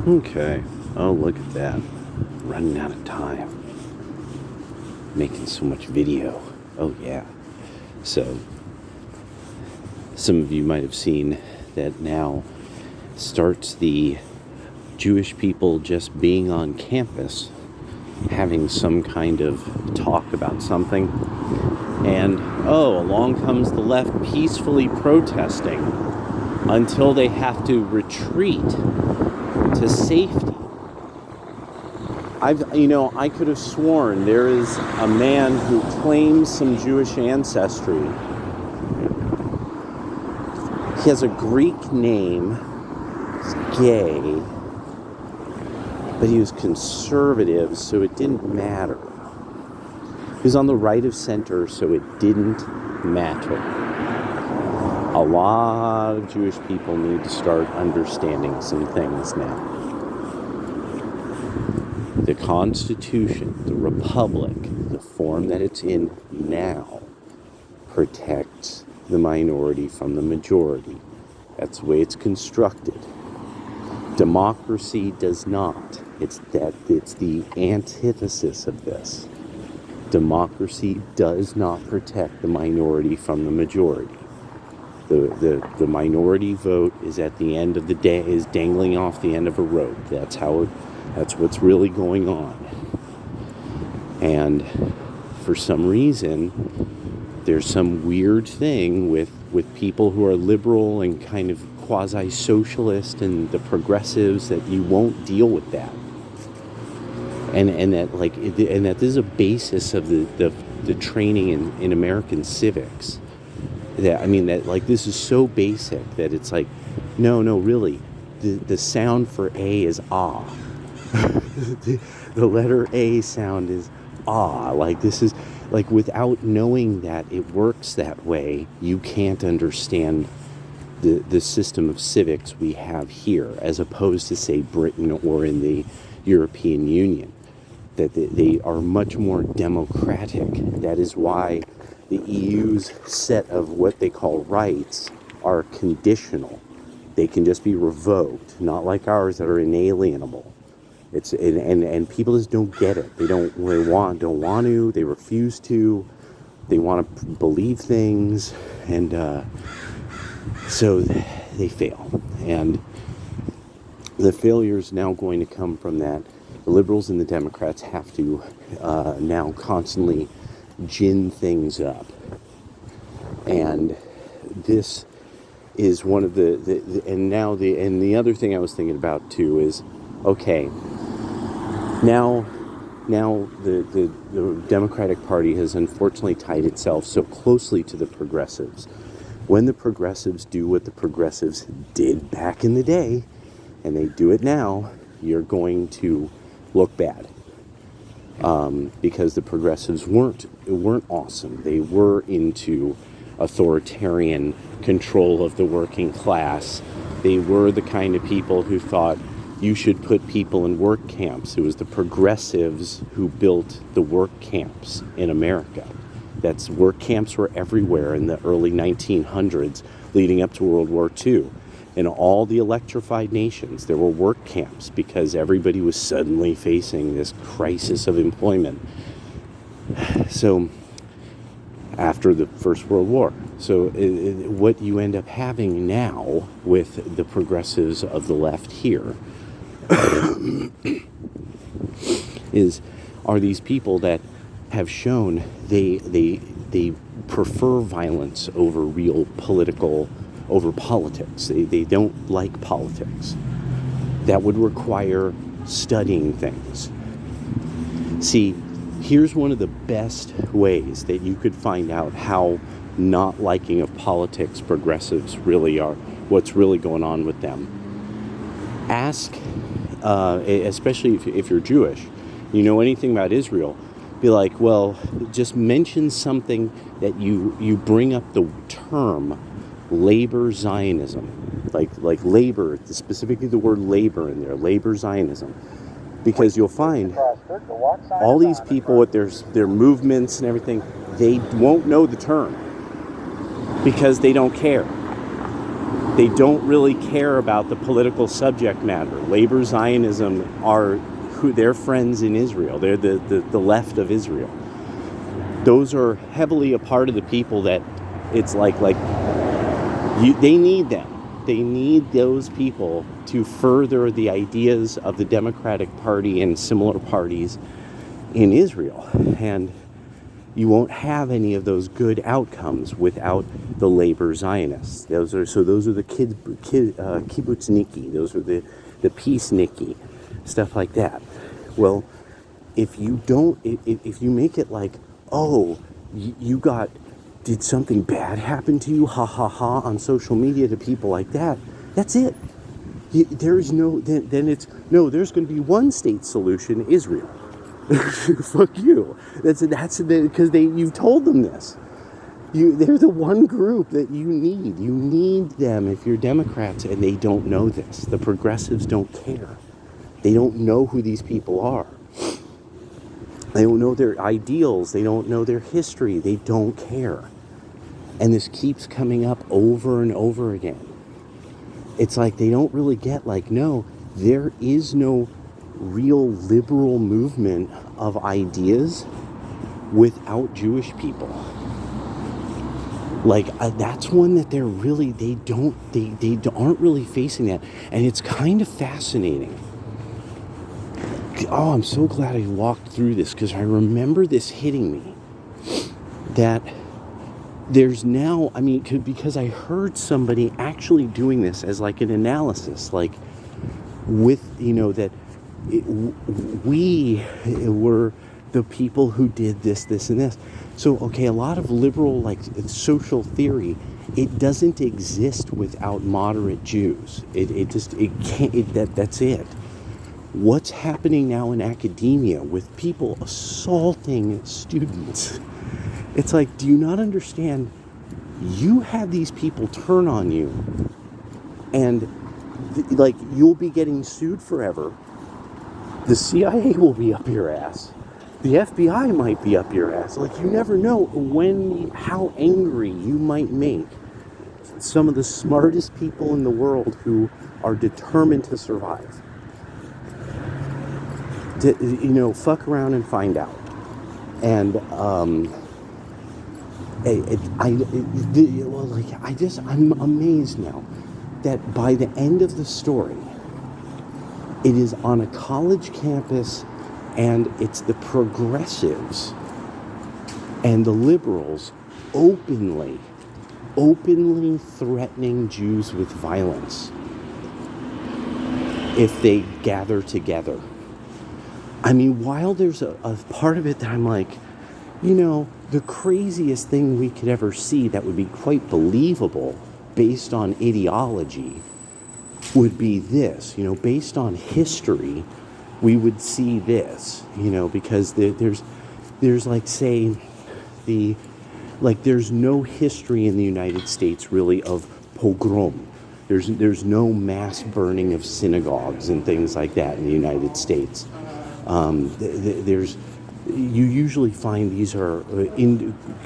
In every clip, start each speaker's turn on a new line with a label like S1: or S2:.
S1: Okay. Oh, look at that. Running out of time. Making so much video. Oh, yeah. So, some of you might have seen that now starts the Jewish people just being on campus, having some kind of talk about something. And, along comes the left peacefully protesting until they have to retreat to safety. I could have sworn there is a man who claims some Jewish ancestry. He has a Greek name, he's gay, but he was conservative, so it didn't matter. He was on the right of center, so it didn't matter. A lot of Jewish people need to start understanding some things now. The Constitution, the Republic, the form that it's in now, protects the minority from the majority. That's the way it's constructed. Democracy does not. It's the antithesis of this. Democracy does not protect the minority from the majority. The minority vote is at the end of the day, is dangling off the end of a rope. That's what's really going on. And for some reason, there's some weird thing with people who are liberal and kind of quasi-socialist and the progressives that you won't deal with that. And that this is a basis of the training in American civics. This is so basic that it's like, no, really, the sound for A is ah. the letter A sound is ah. This is without knowing that it works that way, you can't understand the system of civics we have here, as opposed to, say, Britain or in the European Union. That they are much more democratic. That is why the EU's set of what they call rights are conditional. They can just be revoked, not like ours that are inalienable. And people just don't get it. They don't want to. They refuse to. They want to believe things, and so they fail. And the failure is now going to come from that. The liberals and the Democrats have to now constantly gin things up, and this is one of the other thing I was thinking about too is, okay, now the Democratic Party has unfortunately tied itself so closely to the progressives. When the progressives do what the progressives did back in the day, and they do it now, you're going to look bad. Because the progressives weren't awesome. They were into authoritarian control of the working class. They were the kind of people who thought you should put people in work camps. It was the progressives who built the work camps in America. Work camps were everywhere in the early 1900s, leading up to World War II. In all the electrified nations, there were work camps because everybody was suddenly facing this crisis of employment. So, after the First World War. So, what you end up having now with the progressives of the left here are these people that have shown they prefer violence over over politics. They don't like politics. That would require studying things. See, here's one of the best ways that you could find out how not liking of politics progressives really are, what's really going on with them. Ask, especially if you're Jewish, you know anything about Israel, be like, well, just mention something that you bring up the term labor Zionism, like labor, specifically the word labor in there, labor Zionism, because you'll find all these people with their movements and everything, they won't know the term because they don't care. They don't really care about the political subject matter. Labor Zionism are who their friends in Israel. They're the left of Israel. Those are heavily a part of the people that it's they need them. They need those people to further the ideas of the Democratic Party and similar parties in Israel. And you won't have any of those good outcomes without the labor Zionists. Those are the kibbutzniky. Those are the peaceniky, stuff like that. Well, if you make it like, oh, did something bad happen to you, ha ha ha, on social media to people like that, that's it. There's going to be one state solution, Israel. Fuck you. That's because you've told them this. They're the one group that you need. You need them if you're Democrats, and they don't know this. The progressives don't care. They don't know who these people are. They don't know their ideals. They don't know their history. They don't care. And this keeps coming up over and over again. It's like they don't really get no, there is no real liberal movement of ideas without Jewish people. That's one that they aren't really facing that. And it's kind of fascinating. Oh, I'm so glad I walked through this, because I remember this hitting me. That there's now, because I heard somebody actually doing this as an analysis, with, that we were the people who did this, this, and this. So, okay, a lot of liberal, social theory, it doesn't exist without moderate Jews. It can't, that's it. What's happening now in academia with people assaulting students? It's do you not understand? You have these people turn on you, and you'll be getting sued forever. The CIA will be up your ass. The FBI might be up your ass. You never know how angry you might make some of the smartest people in the world who are determined to survive. Fuck around and find out. And I'm amazed now that by the end of the story, it is on a college campus, and it's the progressives and the liberals openly threatening Jews with violence if they gather together. While there's a part of it that I'm the craziest thing we could ever see that would be quite believable based on ideology would be this, based on history, we would see this, because there's there's no history in the United States really of pogrom. There's no mass burning of synagogues and things like that in the United States. You usually find these are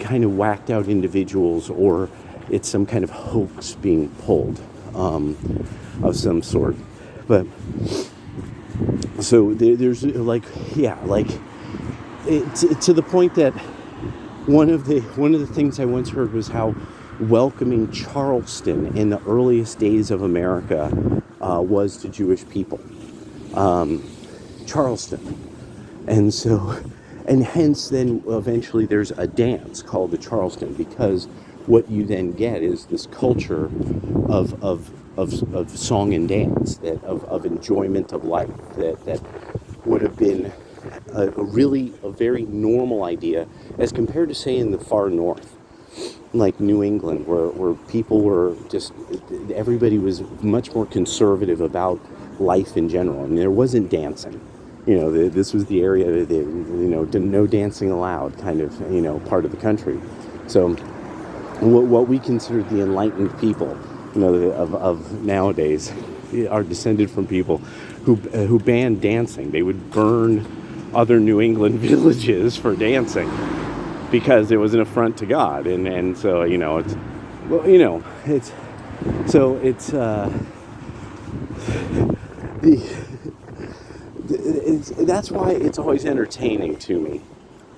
S1: kind of whacked out individuals, or it's some kind of hoax being pulled of some sort. But so there's to the point that one of the things I once heard was how welcoming Charleston in the earliest days of America was to Jewish people. Charleston. And hence then eventually there's a dance called the Charleston, because what you then get is this culture of song and dance, of enjoyment of life, that would have been a very normal idea as compared to, say, in the far north, like New England, where people were everybody was much more conservative about life in general, and there wasn't dancing. This was the area that, no dancing allowed kind of, part of the country. So what we consider the enlightened people, of nowadays, are descended from people who banned dancing. They would burn other New England villages for dancing because it was an affront to God. And so, So it's that's why it's always entertaining to me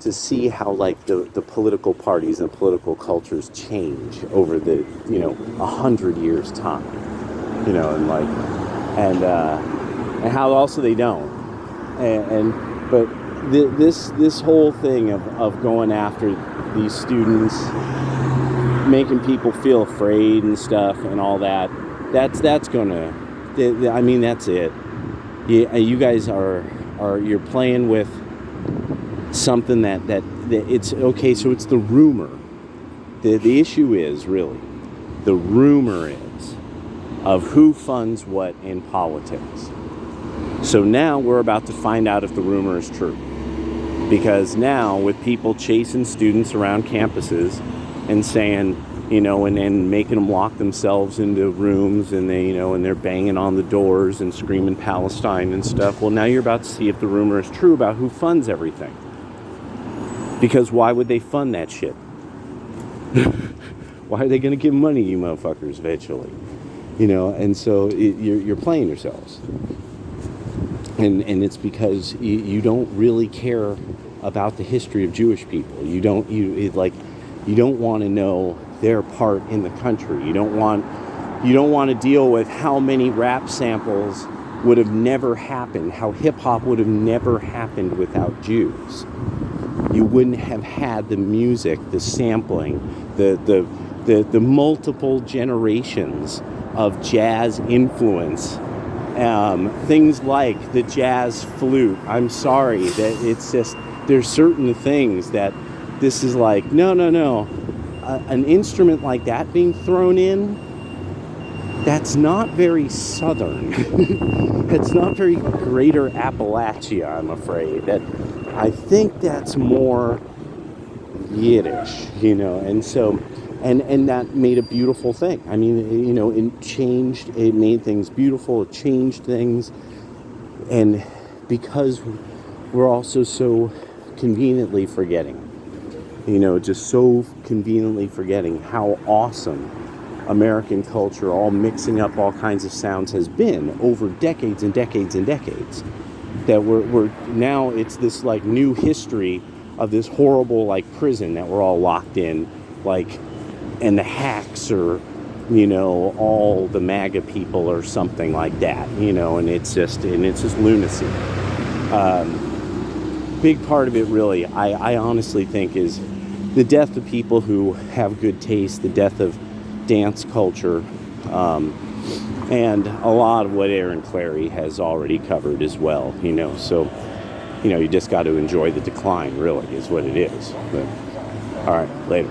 S1: to see how like the political parties and political cultures change over the 100 years time, and how also they don't, but this whole thing of going after these students, making people feel afraid and stuff and all that, that's gonna, I mean, that's it. You guys you're playing with something that it's okay. So it's the rumor. The issue is really the rumor is of who funds what in politics. So now we're about to find out if the rumor is true, because now with people chasing students around campuses and saying, and then making them lock themselves into rooms, and and they're banging on the doors and screaming Palestine and stuff. Well, now you're about to see if the rumor is true about who funds everything. Because why would they fund that shit? Why are they going to give money, you motherfuckers, eventually? And so you're playing yourselves. And it's because you don't really care about the history of Jewish people. You don't want to know their part in the country. You don't want to deal with how many rap samples would have never happened, how hip hop would have never happened without Jews. You wouldn't have had the music, the sampling, the multiple generations of jazz influence. Things like the jazz flute. I'm sorry that it's just, there's certain things that this is like, no. An instrument like that being thrown in, that's not very southern. It's not very greater Appalachia, I'm afraid. I think that's more Yiddish, and so, and that made a beautiful thing. I mean, it made things beautiful, it changed things, and because we're also so conveniently forgetting, just so conveniently forgetting how awesome American culture, all mixing up all kinds of sounds, has been over decades and decades and decades. That we're now, it's this like new history of this horrible like prison that we're all locked in, like, and the hacks are, all the MAGA people or something like that, and it's just lunacy. Big part of it really, I honestly think, is the death of people who have good taste, the death of dance culture, and a lot of what Aaron Clary has already covered as well, so, you just got to enjoy the decline, really, is what it is. But, all right, later.